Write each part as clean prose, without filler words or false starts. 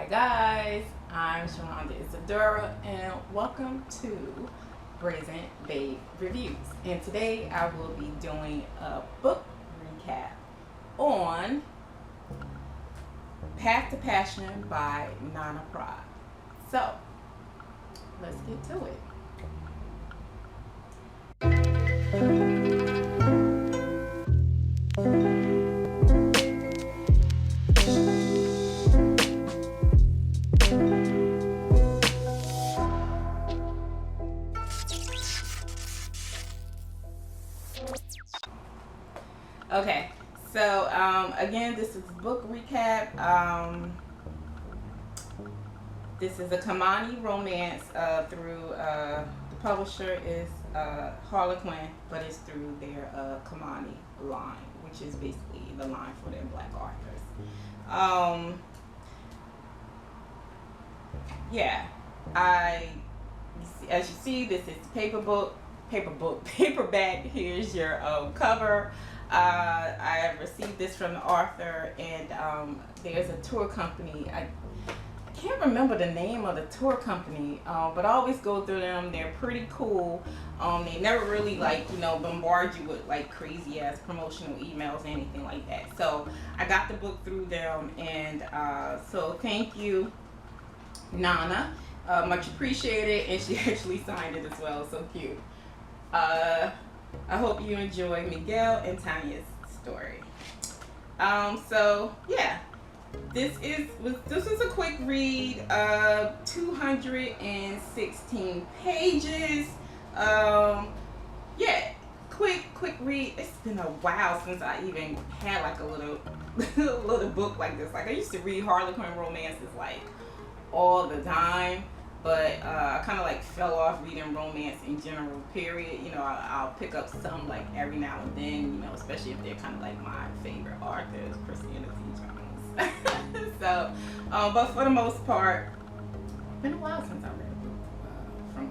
guys, I'm Shalonda Isadora and welcome to Brazen Babe Reviews. And today I will be doing a book recap on Path to Passion by Prah. So, let's get to it. Okay, so again, this is book recap. This is a Kamani romance through the publisher is Harlequin, but it's through their Kamani line, which is basically the line for their black authors. Yeah, as you see, this is paperback. Here's your cover. I received this from the author, and there's a tour company. I can't remember the name of the tour company, but I always go through them. They're pretty cool. They never really bombard you with like crazy ass promotional emails or anything like that. So I got the book through them, and so thank you, Nana. Much appreciated, and she actually signed it as well. So cute. I hope you enjoy Miguel and Tanya's story. So yeah, this was a quick read. 216 pages. Yeah, quick read. It's been a while since I even had like a little little book like this. Like I used to read Harlequin romances like all the time. But I kind of like fell off reading romance in general, period. I'll pick up some like every now and then, especially if they're kind of like my favorite authors, Christina T. Jones. So, but for the most part, it's been a while since I read a book from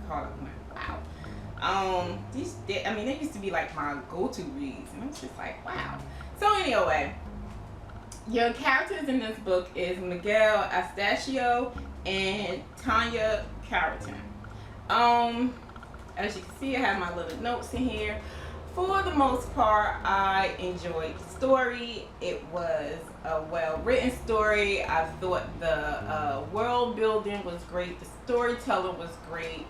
Harlequin. Wow. They used to be like my go-to reads, and I was just like, wow. So anyway, your characters in this book is Miguel Astacio and Tanya Carrington. As you can see, I have my little notes in here. For the most part, I enjoyed the story. It was a well-written story. I thought the world building was great. The storyteller was great.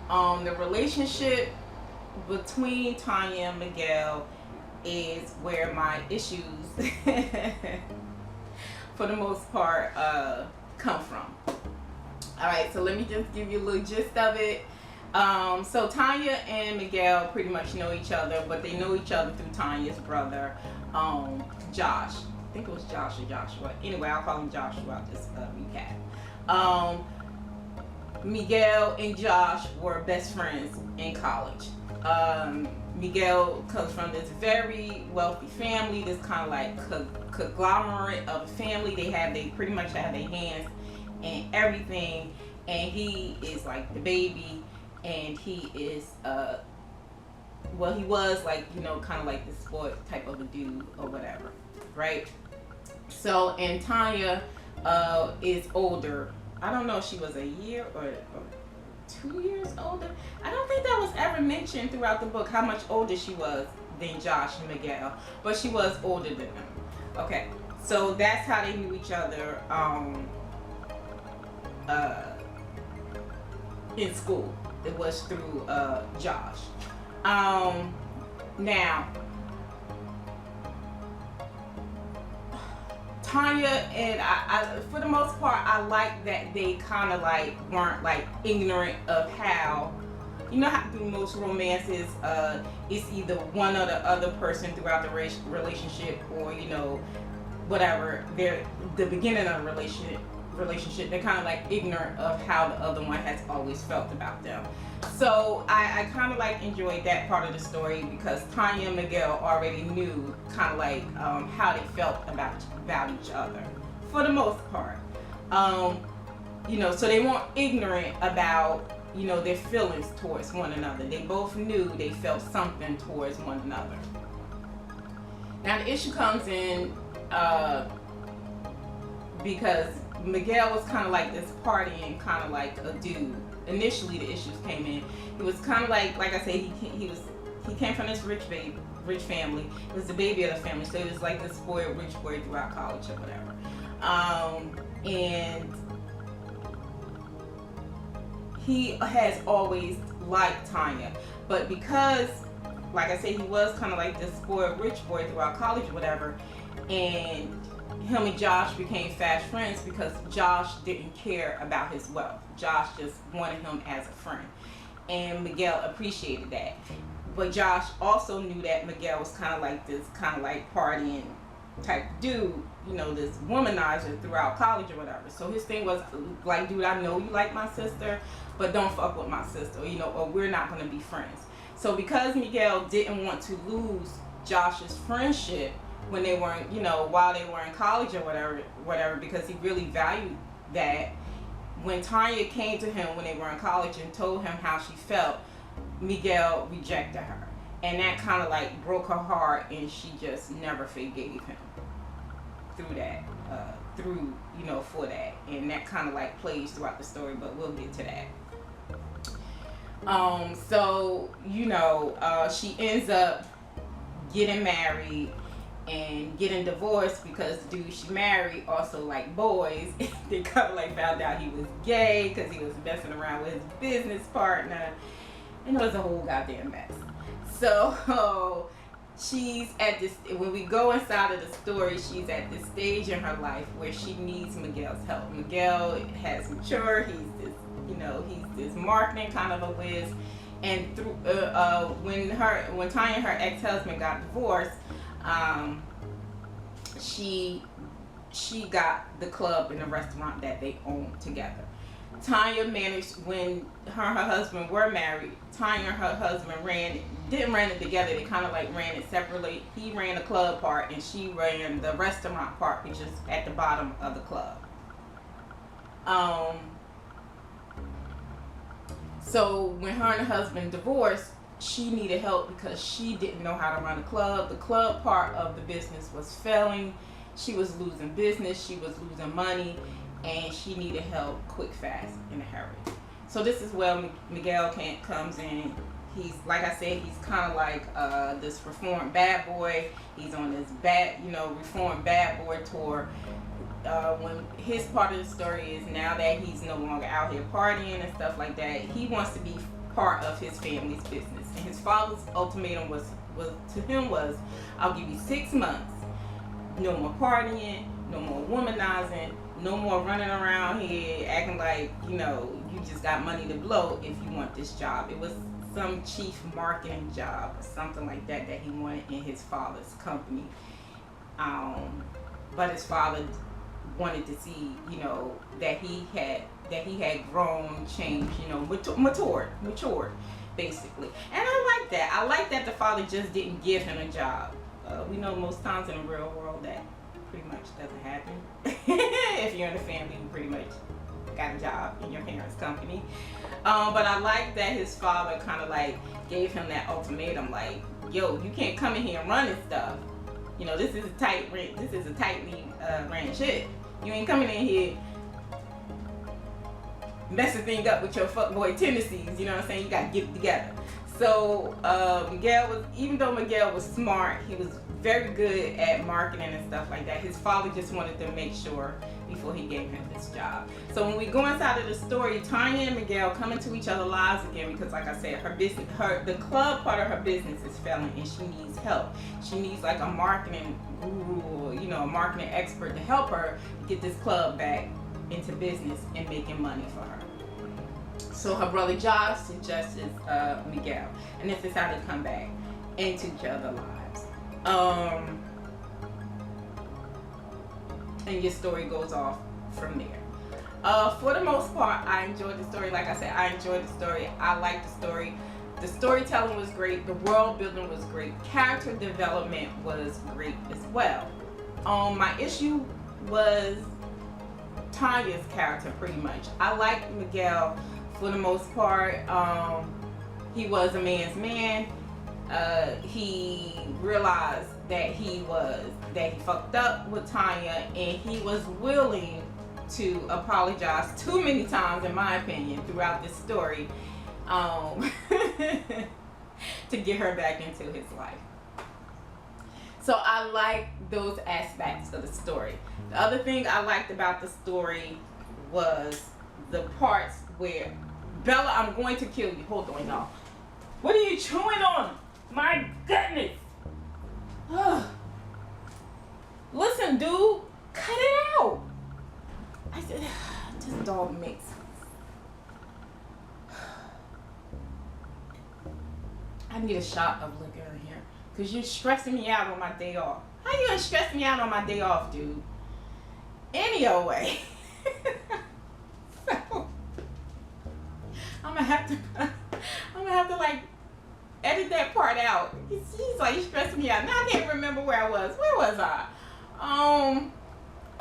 The relationship between Tanya and Miguel is where my issues, for the most part, come from. Alright, so let me just give you a little gist of it. So Tanya and Miguel pretty much know each other, but they know each other through Tanya's brother, Josh. I think it was Josh or Joshua. Anyway, I'll call him Josh throughout this recap. Miguel and Josh were best friends in college. Miguel comes from this very wealthy family, this kind of like conglomerate of a family. They pretty much have their hands and everything, and he is like the baby, and he is he was like kind of like the sport type of a dude or whatever, right? So, and Tanya is older. I don't know if she was a year or 2 years older. I don't think that was ever mentioned throughout the book how much older she was than Josh and Miguel, but she was older than them. Okay, so that's how they knew each other. In school, it was through Josh. Now Tanya and I, for the most part, I like that they kind of like weren't like ignorant of how, how through most romances, it's either one or the other person throughout the relationship, or whatever. They're the beginning of the relationship, they're kind of like ignorant of how the other one has always felt about them. So I kind of like enjoyed that part of the story, because Tanya and Miguel already knew kind of like how they felt about each other for the most part. So they weren't ignorant about their feelings towards one another. They both knew they felt something towards one another. Now the issue comes in because Miguel was kind of like this partying, kind of like a dude. Initially, the issues came in. He was kind of like I said, he came from this rich family. He was the baby of the family, so he was like this spoiled rich boy throughout college or whatever. And he has always liked Tanya, but because, like I said, he was kind of like this spoiled rich boy throughout college or whatever, and him and Josh became fast friends because Josh didn't care about his wealth. Josh just wanted him as a friend, and Miguel appreciated that. But Josh also knew that Miguel was kind of like this, kind of like partying type dude, you know, this womanizer throughout college or whatever. So his thing was like, dude, I know you like my sister, but don't fuck with my sister, you know, or we're not going to be friends. So because Miguel didn't want to lose Josh's friendship when they weren't, you know, while they were in college or whatever, because he really valued that, when Tanya came to him when they were in college and told him how she felt, Miguel rejected her. And that kind of like broke her heart, and she just never forgave him through that, you know, for that. And that kind of like plays throughout the story, but we'll get to that. So, you know, she ends up getting married and getting divorced because the dude she married also liked boys. They kind of like found out he was gay because he was messing around with his business partner, and it was a whole goddamn mess. So she's at this, when we go inside of the story, she's at this stage in her life where she needs Miguel's help. Miguel has matured. He's this, you know, he's this marketing kind of a whiz. And through when Tanya and her ex-husband got divorced, she got the club and the restaurant that they owned together. Tanya managed, when her and her husband were married, Tanya and her husband didn't run it together. They kind of like ran it separately. He ran the club part and she ran the restaurant part, which is at the bottom of the club. So when her and her husband divorced, she needed help because she didn't know how to run a club. The club part of the business was failing. She was losing business. She was losing money. And she needed help quick, fast, in a hurry. So this is where Miguel comes in. He's, like I said, he's kind of like this reformed bad boy. He's on this reformed bad boy tour. When his part of the story is, now that he's no longer out here partying and stuff like that, he wants to be part of his family's business. And his father's ultimatum was I'll give you 6 months. No more partying, no more womanizing, no more running around here acting like, you know, you just got money to blow if you want this job. It was some chief marketing job or something like that he wanted in his father's company. But his father wanted to see, you know, that he had grown, changed, you know, matured basically. And I like that. I like that the father just didn't give him a job. We know most times in the real world that pretty much doesn't happen. If you're in a family, you pretty much got a job in your parents' company. But I like that his father kind of like gave him that ultimatum, like, yo, you can't come in here and run this stuff. You know, this is a tightly ran shit. You ain't coming in here messing things up with your fuckboy tendencies. You know what I'm saying? You gotta get it together. So even though Miguel was smart, he was very good at marketing and stuff like that. His father just wanted to make sure before he gave him this job. So when we go inside of the story, Tanya and Miguel come into each other's lives again because, like I said, the club part of her business is failing and she needs help. She needs like a marketing guru, you know, a marketing expert to help her get this club back into business and making money for her. So her brother Josh suggests Miguel, and this is how they come back into each other's lives. And your story goes off from there. For the most part, I enjoyed the story. Like I said, I enjoyed the story. I liked the story. The storytelling was great. The world building was great. Character development was great as well. My issue was Tanya's character, pretty much. I liked Miguel for the most part. He was a man's man. He realized that he fucked up with Tanya, and he was willing to apologize too many times, in my opinion, throughout this story, to get her back into his life. So I like those aspects of the story. The other thing I liked about the story was the parts where, Bella, I'm going to kill you. Hold on, y'all. What are you chewing on? My goodness. Listen, dude, cut it out. I said, this dog makes sense. I need a shot of liquor in here because you're stressing me out on my day off. How you gonna stress me out on my day off, dude? Anyway, so I'm gonna have to like edit that part out. He's like stressing me out. Now I can't remember where I was. Where was I?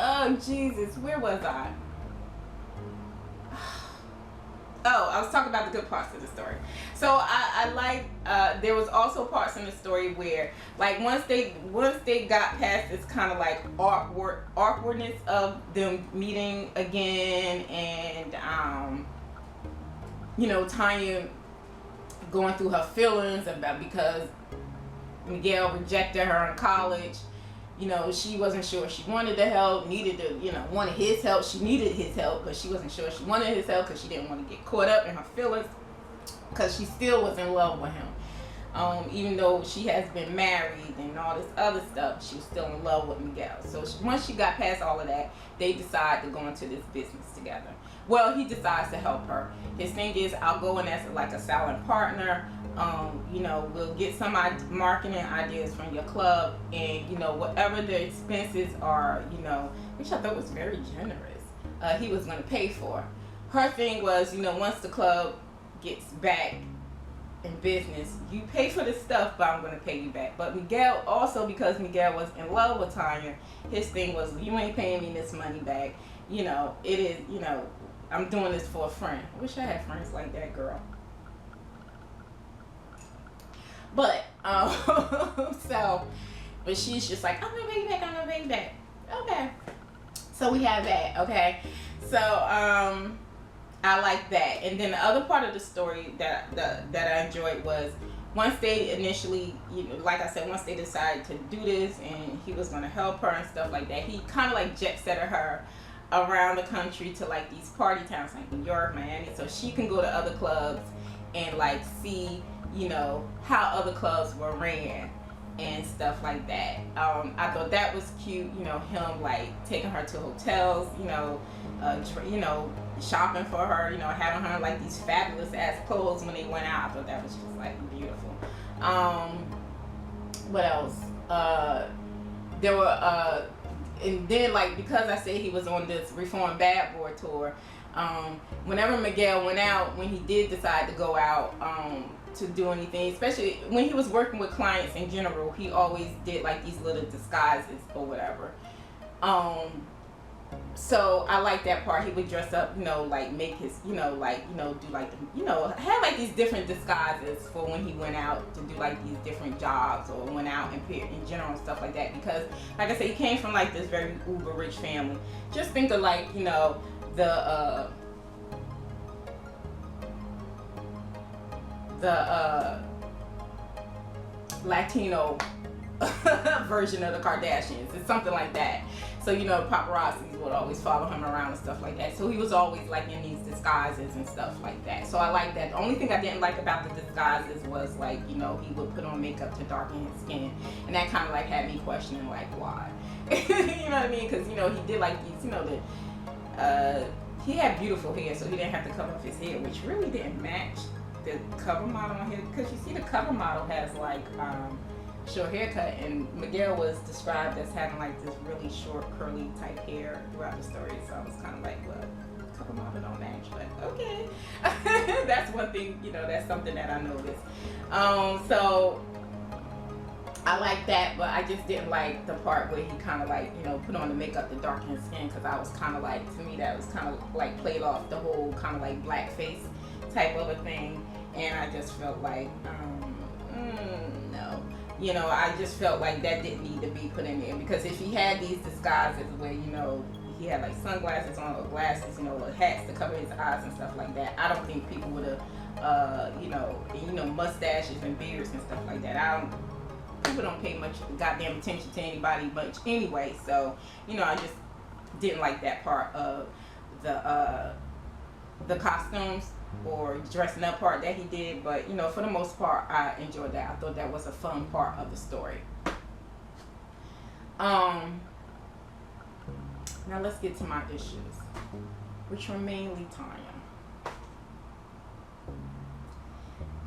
Oh Jesus, where was I? Oh, I was talking about the good parts of the story. So I like, there was also parts in the story where, like, once they got past this kind of like awkwardness of them meeting again, and you know, Tanya going through her feelings about, because Miguel rejected her in college. You know, she wasn't sure she wanted the help, wanted his help. She needed his help, but she wasn't sure she wanted his help because she didn't want to get caught up in her feelings, because she still was in love with him. Even though she has been married and all this other stuff, she was still in love with Miguel. So once she got past all of that, they decide to go into this business together. Well, he decides to help her. His thing is, I'll go in as like a silent partner. You know, we'll get some marketing ideas from your club, and, you know, whatever the expenses are, you know, which I thought was very generous, he was going to pay for. Her thing was, you know, once the club gets back in business, you pay for the stuff, but I'm going to pay you back. But Miguel, also because Miguel was in love with Tanya, his thing was, you ain't paying me this money back. You know, it is, you know, I'm doing this for a friend. I wish I had friends like that, girl. But, so, but she's just like, I'm gonna pay you back, I'm gonna pay you back. Okay. So we have that, okay? So, I like that. And then the other part of the story that I enjoyed was, once they initially, you know, like I said, once they decided to do this and he was gonna help her and stuff like that, he kind of like jet setted her around the country to like these party towns like New York, Miami, so she can go to other clubs and like see, you know, how other clubs were ran and stuff like that. I thought that was cute, you know, him like taking her to hotels, you know, shopping for her, you know, having her like these fabulous ass clothes when they went out. I thought that was just like beautiful. What else? There were and then, like, because I said he was on this Reform Bad Boy tour, whenever Miguel went out, when he did decide to go out to do anything, especially when he was working with clients in general, he always did like these little disguises or whatever. So I like that part. He would dress up, you know, like make his, you know, like, you know, do like, you know, have like these different disguises for when he went out to do like these different jobs or went out in general and stuff like that. Because, like I said, he came from like this very uber rich family. Just think of like, you know, the Latino version of the Kardashians. It's something like that. So, you know, paparazzis would always follow him around and stuff like that. So he was always like in these disguises and stuff like that. So I like that. The only thing I didn't like about the disguises was like, you know, he would put on makeup to darken his skin. And that kind of like had me questioning like why. You know what I mean? Because, you know, he did like these, you know, he had beautiful hair, so he didn't have to cover up his hair, which really didn't match the cover model on here. Because you see the cover model has like short haircut, and Miguel was described as having like this really short curly type hair throughout the story. So I was kind of like, well, cover model don't match, but okay. That's one thing, you know, that's something that I noticed. So I like that, but I just didn't like the part where he kind of like, you know, put on the makeup to darken his skin, because I was kind of like, to me that was kind of like played off the whole kind of like blackface type of a thing, and I just felt like no. You know, I just felt like that didn't need to be put in there, because if he had these disguises where, you know, he had like sunglasses on or glasses, you know, or hats to cover his eyes and stuff like that. I don't think people would have, mustaches and beards and stuff like that. People don't pay much goddamn attention to anybody much anyway. So, I just didn't like that part of the costumes or dressing up part that he did. But, for the most part, I enjoyed that. I thought that was a fun part of the story. Now let's get to my issues, which were mainly Tanya.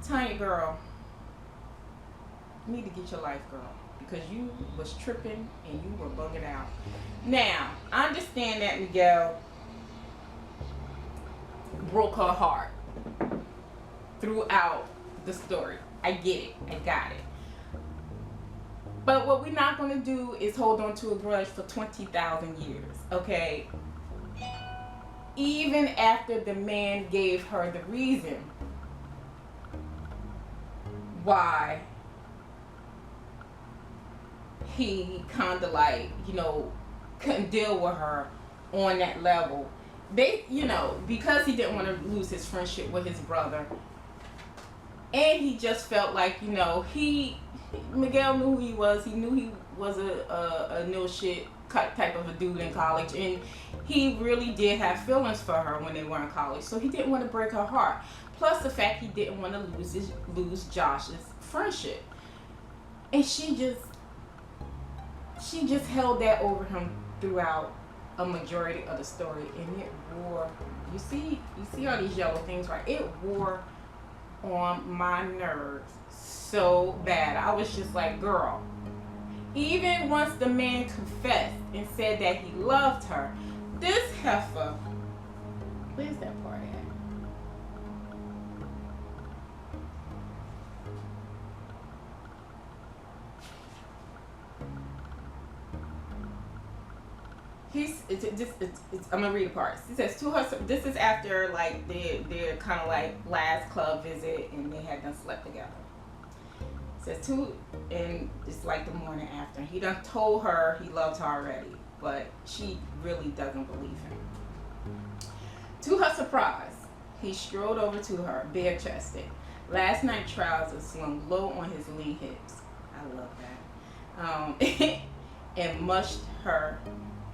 Tanya, girl, you need to get your life, girl, because you was tripping and you were bugging out. Now, I understand that Miguel broke her heart throughout the story. I get it. I got it. But what we're not going to do is hold on to a grudge for 20,000 years, okay? Even after the man gave her the reason why he kind of like, couldn't deal with her on that level. They, because he didn't want to lose his friendship with his brother. And he just felt like, Miguel knew who he was. He knew he was a no shit type of a dude in college. And he really did have feelings for her when they were in college. So he didn't want to break her heart. Plus the fact he didn't want to lose Josh's friendship. And she just held that over him throughout a majority of the story. And it wore, you see all these yellow things, right? It wore on my nerves so bad. I was just like, girl, even once the man confessed and said that he loved her, this heifer, where's that part at? I'm gonna read the parts. He says to her, this is after like their kind of like last club visit and they had done slept together. Says and it's like the morning after. He done told her he loved her already, but she really doesn't believe him. To her surprise, he strode over to her, bare-chested. Last night trousers slung low on his lean hips. I love that. And mushed her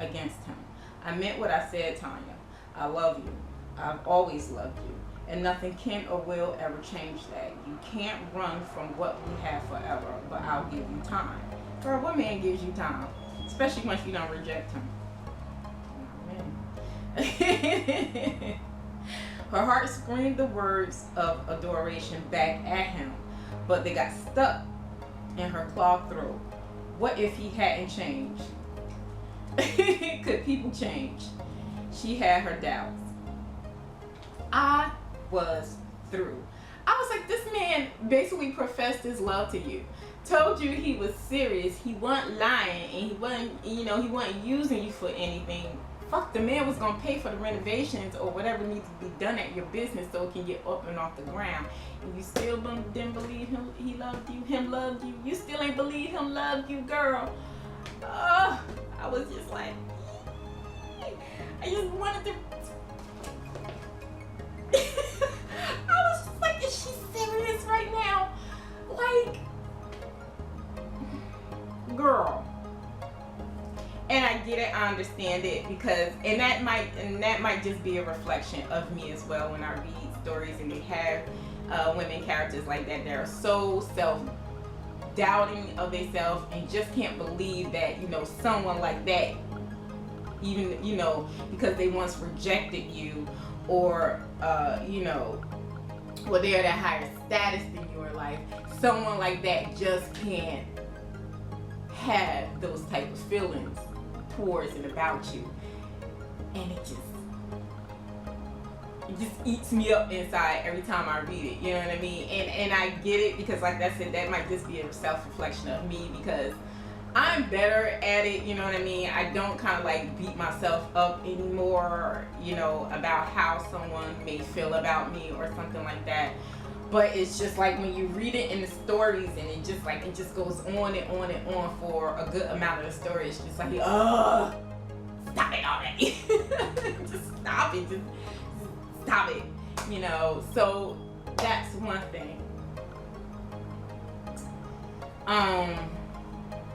against him. I meant what I said, Tanya. I love you. I've always loved you. And nothing can or will ever change that. You can't run from what we have forever, but I'll give you time. Girl, what man gives you time? Especially once you don't reject him. Amen. Her heart screamed the words of adoration back at him, but they got stuck in her clogged throat. What if he hadn't changed? Could people change? She had her doubts. I was through. I was like, this man basically professed his love to you. Told you he was serious. He wasn't lying, and he wasn't using you for anything. Fuck, the man was gonna pay for the renovations or whatever needs to be done at your business so it can get up and off the ground. And you still didn't believe him. He loved you. Him loved you. You still ain't believe him loved you, girl. I was just like, I just wanted to. I was just like, is she serious right now? Like, girl. And I get it, I understand it, because that might just be a reflection of me as well when I read stories and they have women characters like that are so self-doubting of themselves and just can't believe that, someone like that, even, because they once rejected you or, well, they're at a higher status in your life, someone like that just can't have those type of feelings towards and about you. And it just eats me up inside every time I read it, you know what I mean? And I get it, because like I said, that might just be a self-reflection of me, because I'm better at it, you know what I mean? I don't kind of like beat myself up anymore, about how someone may feel about me or something like that. But it's just like when you read it in the stories and it just goes on and on and on for a good amount of the story. It's just like, stop it already. night. Just stop it. Just stop it. You know, so that's one thing. And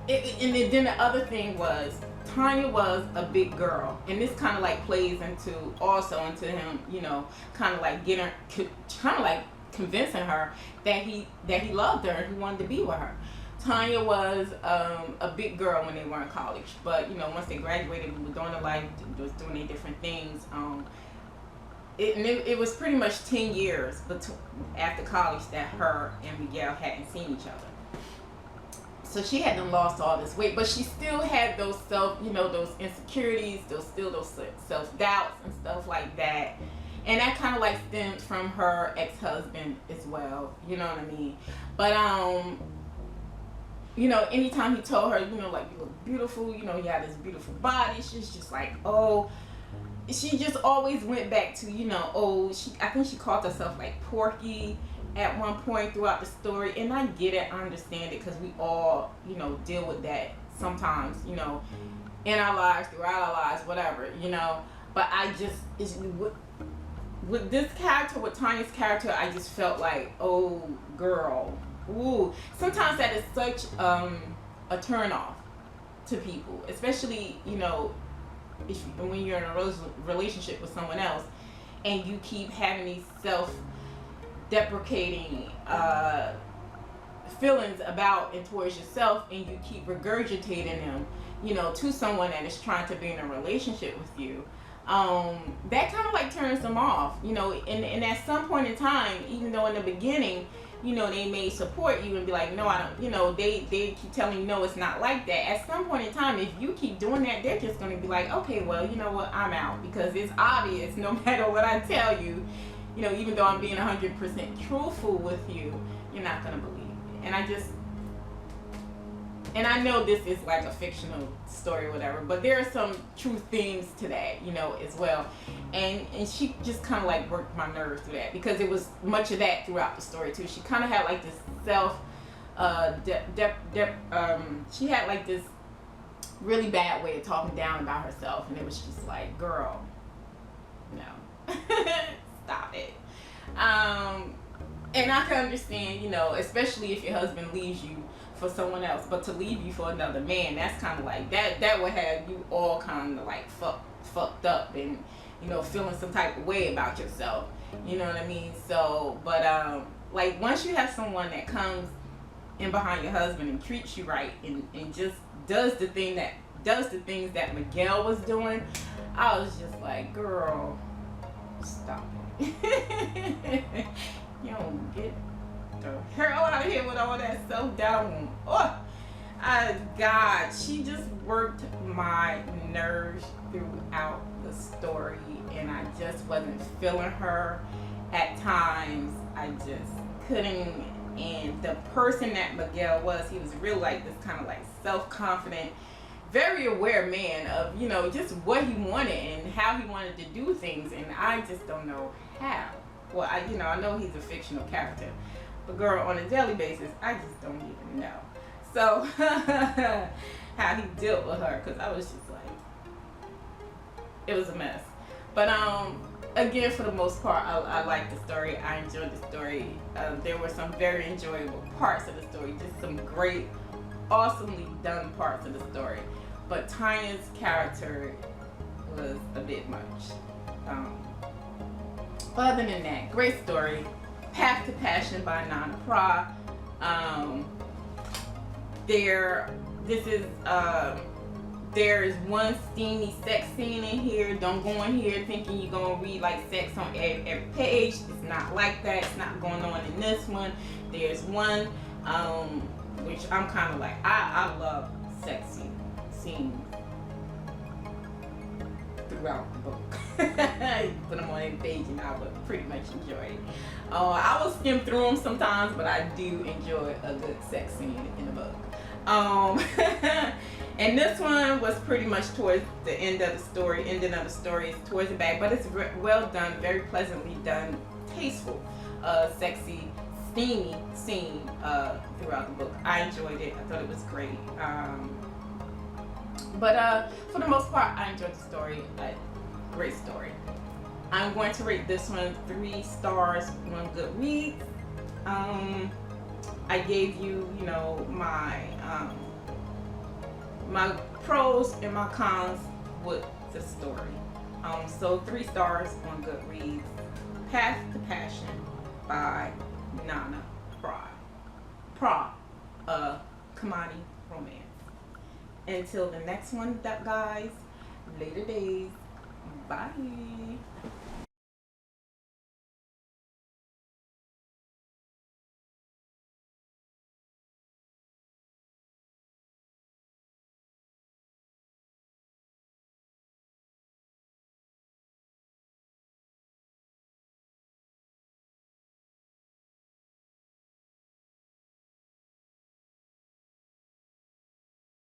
then the other thing was, Tanya was a big girl, and this kind of like plays into him, you know, kind of like convincing her that he loved her and he wanted to be with her. Tanya was a big girl when they were in college, but you know, once they graduated, we were doing their life, just doing their different things. It was pretty much 10 years after college that her and Miguel hadn't seen each other. So she hadn't lost all this weight, but she still had those those insecurities, those self-doubts and stuff like that. And that kind of like stemmed from her ex-husband as well, you know what I mean? But you know, anytime he told her, you know, like, you look beautiful, you know, you have this beautiful body, she's just like, oh, she just always went back to, you know, oh, I think she called herself like Porky at one point throughout the story. And I get it, I understand it, because we all, you know, deal with that sometimes, you know, in our lives, throughout our lives, whatever, you know. But I just, with this character, with Tanya's character, I just felt like, oh, girl. Ooh, sometimes that is such a turn off to people, especially, you know, when you're in a relationship with someone else and you keep having these self-deprecating feelings about and towards yourself, and you keep regurgitating them, you know, to someone that is trying to be in a relationship with you. That kind of like turns them off, you know, and at some point in time, even though in the beginning, you know, they may support you and be like, no, I don't, you know, they keep telling you, no, it's not like that. At some point in time, if you keep doing that, they're just going to be like, okay, well, you know what, I'm out, because it's obvious no matter what I tell you, you know, even though I'm being 100% truthful with you, you're not going to believe it. And I know this is like a fictional story or whatever, but there are some true themes to that, you know, as well. And she just kind of like worked my nerves through that, because it was much of that throughout the story too. She kind of had like this she had like this really bad way of talking down about herself, and it was just like, girl, no, stop it. And I can understand, you know, especially if your husband leaves you for someone else, but to leave you for another man, that's kind of like that would have you all kind of like fucked up and, you know, feeling some type of way about yourself, you know what I mean? So, but like, once you have someone that comes in behind your husband and treats you right and just does the things that Miguel was doing, I was just like, girl, stop it. You don't get the hell out of here with all that self-doubt. Oh, God, she just worked my nerves throughout the story, and I just wasn't feeling her at times. I just couldn't. And the person that Miguel was, he was really like this kind of like self-confident, very aware man of, you know, just what he wanted and how he wanted to do things, and I just don't know how. Well, I know he's a fictional character, but girl, on a daily basis, I just don't even know. So, how he dealt with her, because I was just like, it was a mess. But again, for the most part, I liked the story. I enjoyed the story. There were some very enjoyable parts of the story, just some great, awesomely done parts of the story. But Tanya's character was a bit much. Other than that, great story. Path to Passion by Prah. There is one steamy sex scene in here. Don't go in here thinking you're gonna read like sex on every page. It's not like that. It's not going on in this one. There's one which I'm kind of like, I love sex scenes throughout the book. Put them on every page and I would pretty much enjoy it. I will skim through them sometimes, but I do enjoy a good sex scene in the book. And this one was pretty much towards the ending of the story is towards the back, but it's well done, very pleasantly done, tasteful, sexy, steamy scene throughout the book. I enjoyed it. I thought it was great. But for the most part, I enjoyed the story. Great story. I'm going to rate this one 3 stars on Goodreads. I gave you, my pros and my cons with the story. So 3 stars on Goodreads. Path to Passion by Nana Prah. Prah, Kamani romance. Until the next one, guys. Later days. Bye.